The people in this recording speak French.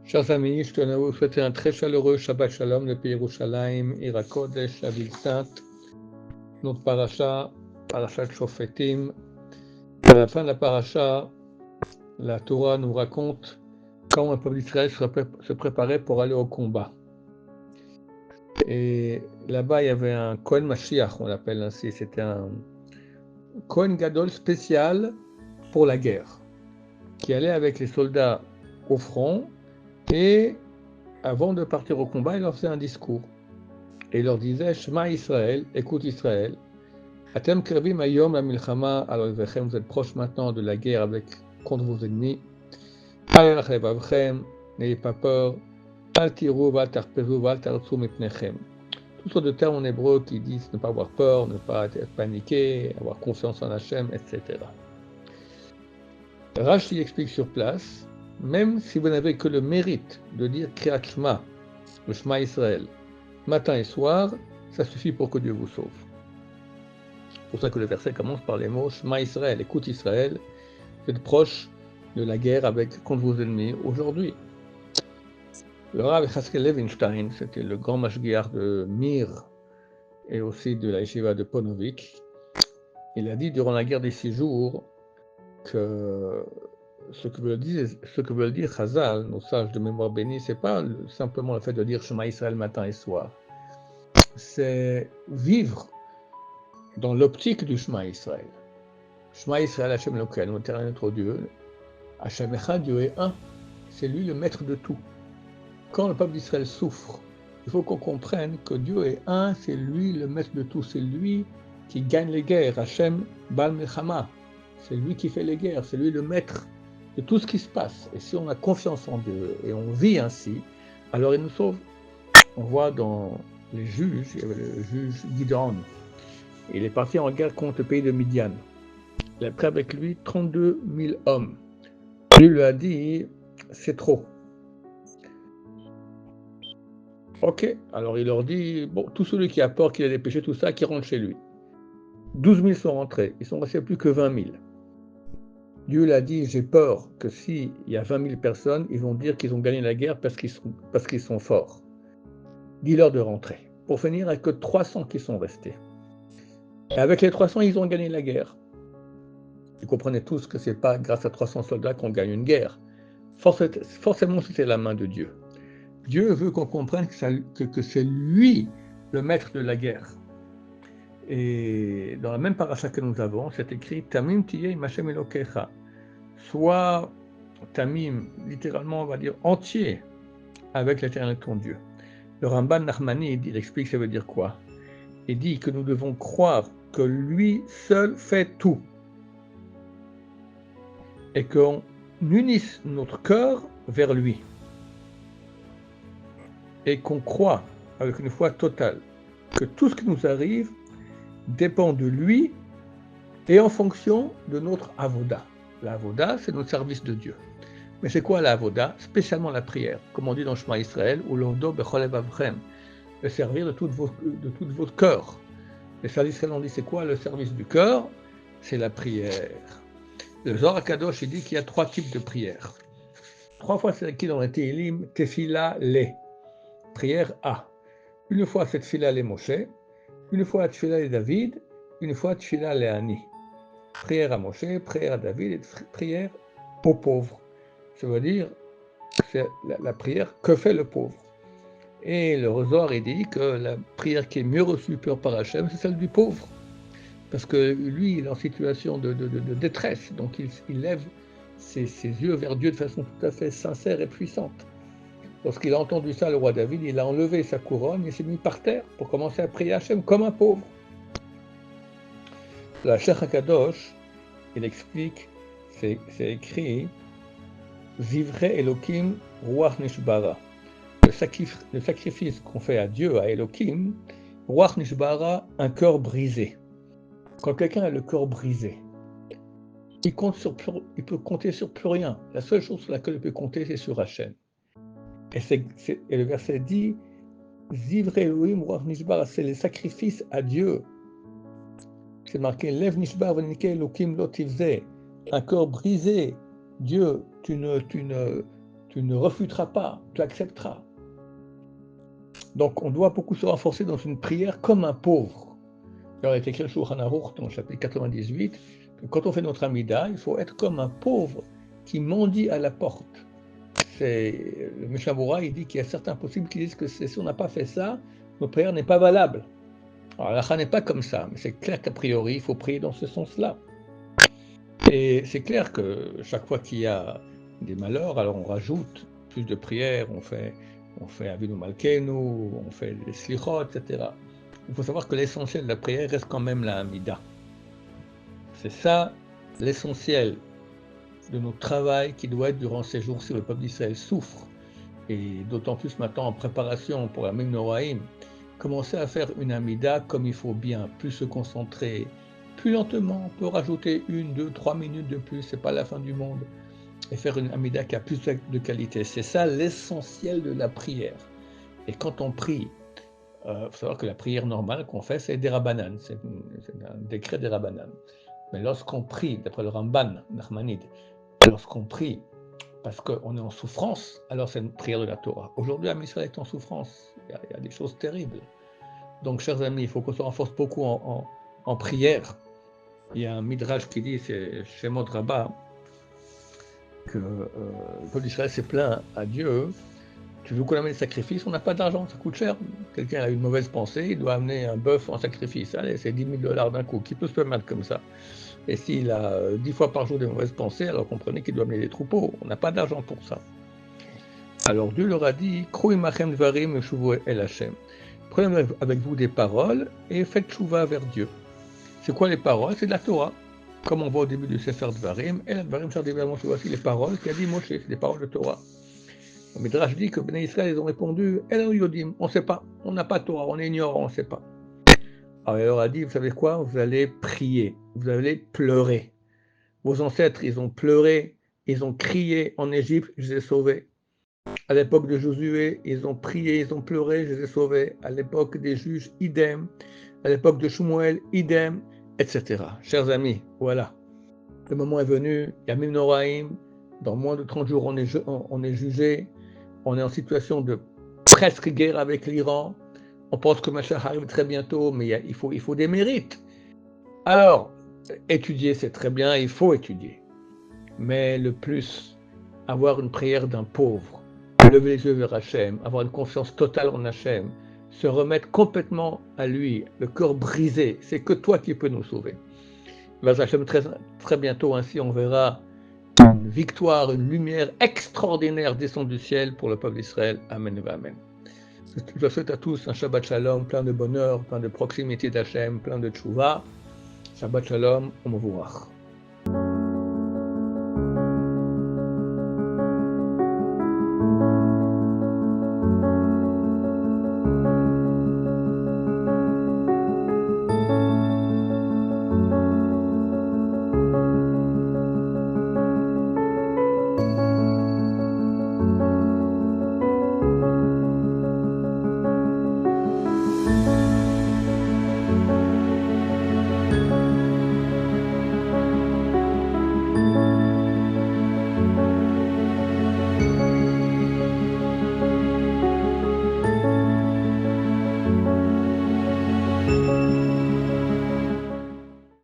Chers amis, je tenais à vous souhaiter un très chaleureux Shabbat Shalom depuis Yerushalayim, Ira Kodesh, la ville sainte. Notre paracha, parachat Shofetim. À la fin de la paracha, la Torah nous raconte comment le peuple d'Israël se préparait pour aller au combat. Et là-bas, il y avait un Kohen Mashiach, on l'appelle ainsi. C'était un Kohen Gadol spécial pour la guerre, qui allait avec les soldats au front et avant de partir au combat, il leur faisait un discours. Et il leur disait, Shema Israël, écoute Israël, Atem krevim hayom la milchama al oivechem, vous êtes proches maintenant de la guerre contre vos ennemis. Al yalach levavchem, n'ayez pas peur. Al tiru val tarpezu val tartsu mipnechem. Toutes sortes de termes en hébreu qui disent ne pas avoir peur, ne pas être paniqué, avoir confiance en Hachem, etc. Rashi explique sur place, même si vous n'avez que le mérite de dire Kriyat Shema, le Shema Israël, matin et soir, ça suffit pour que Dieu vous sauve. C'est pour ça que le verset commence par les mots Shema Israël, écoute Israël, vous êtes proche de la guerre contre vos ennemis aujourd'hui. Le Rav Chaskel Levinstein, c'était le grand mashgiach de Mir et aussi de la yeshiva de Ponovitch. Il a dit durant la guerre des 6 jours que ce que veut dire Chazal, nos sages de mémoire bénie, c'est pas simplement le fait de dire Shema Israël matin et soir. C'est vivre dans l'optique du Shema Israël. Shema Israël, Hachem Elokeinu, l'éternel notre Dieu. Hachem Echad, Dieu est un. C'est lui le maître de tout. Quand le peuple d'Israël souffre, il faut qu'on comprenne que Dieu est un, c'est lui le maître de tout. C'est lui qui gagne les guerres. Hachem Bal Mechama. C'est lui qui fait les guerres. C'est lui le maître de tout ce qui se passe. Et si on a confiance en Dieu et on vit ainsi, alors il nous sauve. On voit dans les juges, il y avait le juge Gideon. Il est parti en guerre contre le pays de Midian. Il a pris avec lui 32 000 hommes. Lui lui a dit, c'est trop. Ok, alors il leur dit, bon, tout celui qui a peur qu'il ait des péchés, tout ça, qui rentre chez lui. 12 000 sont rentrés, ils sont restés plus que 20 000. Dieu l'a dit, j'ai peur que s'il y a 20 000 personnes, ils vont dire qu'ils ont gagné la guerre parce qu'ils sont forts. Dis-leur de rentrer. Pour finir, il n'y a que 300 qui sont restés. Et avec les 300, ils ont gagné la guerre. Vous comprenez tous que ce n'est pas grâce à 300 soldats qu'on gagne une guerre. Forcément, c'était la main de Dieu. Dieu veut qu'on comprenne que c'est lui le maître de la guerre. Et dans la même paracha que nous avons, c'est écrit Tamim tiyeh im Hashem Elokecha. Soit Tamim, littéralement, on va dire entier avec l'éternel ton Dieu. Le Ramban Nachmanide, il explique ça veut dire quoi. Il dit que nous devons croire que lui seul fait tout. Et qu'on unisse notre cœur vers lui. Et qu'on croit avec une foi totale que tout ce qui nous arrive dépend de lui et en fonction de notre avoda. La avoda, c'est notre service de Dieu. Mais c'est quoi la avoda? Spécialement la prière, comme on dit dans Shema Israël, ou l'ondo bechol levavchem, le servir de tout votre cœur. Le service d'Israël, on dit c'est quoi le service du cœur? C'est la prière. Le Zohar HaKadosh, il dit qu'il y a 3 types de prières. 3 fois c'est écrit dans les Tehillim, Tefila le. Prière A. Une fois c'est Tefila le Moshe, une fois Tefila le David, une fois Tefila le Ani. Prière à Moshe, prière à David et prière aux pauvres. Ça veut dire c'est la prière que fait le pauvre. Et le Zohar il dit que la prière qui est mieux reçue par Hachem, c'est celle du pauvre. Parce que lui, il est en situation de détresse, donc il lève ses yeux vers Dieu de façon tout à fait sincère et puissante. Lorsqu'il a entendu ça, le roi David, il a enlevé sa couronne, il s'est mis par terre pour commencer à prier Hachem comme un pauvre. La Sheikh HaKadosh, il explique, c'est écrit, Zivrei Elokim Ruach Nishbara. Le sacrifice qu'on fait à Dieu, à Elokim, Ruach Nishbara, un cœur brisé. Quand quelqu'un a le cœur brisé, il peut compter sur plus rien. La seule chose sur laquelle il peut compter, c'est sur Hachem. Et le verset dit, Zivrei Elohim Ruach Nishbara, c'est les sacrifices à Dieu. C'est marqué, Lev Nishbar Venike Elokim Lo Tivze, un cœur brisé. Dieu, tu tu ne refuteras pas, tu accepteras. Donc on doit beaucoup se renforcer dans une prière comme un pauvre. Alors, il est écrit au Shulchan Aruch, dans le chapitre 98, que quand on fait notre Amida, il faut être comme un pauvre qui mendie à la porte. Le Mishnah Berurah, il dit qu'il y a certains possibles qui disent que si on n'a pas fait ça, notre prière n'est pas valable. Alors la n'est pas comme ça, mais c'est clair qu'a priori, il faut prier dans ce sens-là. Et c'est clair que chaque fois qu'il y a des malheurs, alors on rajoute plus de prières, on fait Avinu Malkeinu, on fait les Slichot, etc. Il faut savoir que l'essentiel de la prière reste quand même la Hamida. C'est ça l'essentiel de notre travail qui doit être durant ces jours si le peuple d'Israël souffre, et d'autant plus maintenant en préparation pour la Mem Noraim, commencer à faire une Hamida comme il faut bien, plus se concentrer, plus lentement, on peut rajouter 1, 2, 3 minutes de plus, c'est pas la fin du monde, et faire une Hamida qui a plus de qualité. C'est ça l'essentiel de la prière. Et quand on prie, il faut savoir que la prière normale qu'on fait, c'est des Rabbanan, c'est un décret des Rabbanan. Mais lorsqu'on prie, d'après le Ramban, Nachmanide, lorsqu'on prie parce qu'on est en souffrance, alors c'est une prière de la Torah. Aujourd'hui, l'Am Israël est en souffrance, il y a des choses terribles. Donc, chers amis, il faut qu'on se renforce beaucoup en prière. Il y a un midrash qui dit, c'est Shemot Rabbah, que le peuple d'Israël s'est plaint à Dieu. Tu veux qu'on amène des sacrifices, on n'a pas d'argent, ça coûte cher. Quelqu'un a une mauvaise pensée, il doit amener un bœuf en sacrifice. Allez, c'est $10,000 d'un coup. Qui peut se permettre comme ça? Et s'il a 10 fois par jour des mauvaises pensées, alors comprenez qu'il doit amener des troupeaux. On n'a pas d'argent pour ça. Alors Dieu leur a dit, Kroimachem dvarim veshuvu el Hashem. Prenez avec vous des paroles et faites chouva vers Dieu. C'est quoi les paroles? C'est de la Torah. Comme on voit au début du Sefer Dvarim, et la Dvarim Shar Divrei Moshe, voici les paroles qu'a dit Moshe, c'est des paroles de Torah. Le Midrash dit que Bnei Israël, ils ont répondu, El Yodim, on ne sait pas, on n'a pas Torah, on est ignorant, on ne sait pas. Alors il leur a dit, vous savez quoi? Vous allez prier, vous allez pleurer. Vos ancêtres, ils ont pleuré, ils ont crié en Égypte, je les ai sauvés. À l'époque de Josué, ils ont prié, ils ont pleuré, je les ai sauvés. À l'époque des juges, idem. À l'époque de Shmuel, idem, etc. Chers amis, voilà. Le moment est venu, Yamim Noraim, dans moins de 30 jours, on est jugé, on est en situation de presque guerre avec l'Iran. On pense que Mashiach arrive très bientôt, mais il faut des mérites. Alors, étudier, c'est très bien, il faut étudier. Mais le plus, avoir une prière d'un pauvre, lever les yeux vers Hachem, avoir une confiance totale en Hachem, se remettre complètement à lui, le cœur brisé, c'est que toi qui peux nous sauver. Vers Hachem, très, très bientôt, ainsi on verra une victoire, une lumière extraordinaire descendre du ciel pour le peuple d'Israël. Amen et Amen. Je souhaite à tous un Shabbat Shalom, plein de bonheur, plein de proximité d'Hachem, plein de tchouva. Shabbat Shalom, Umevurach.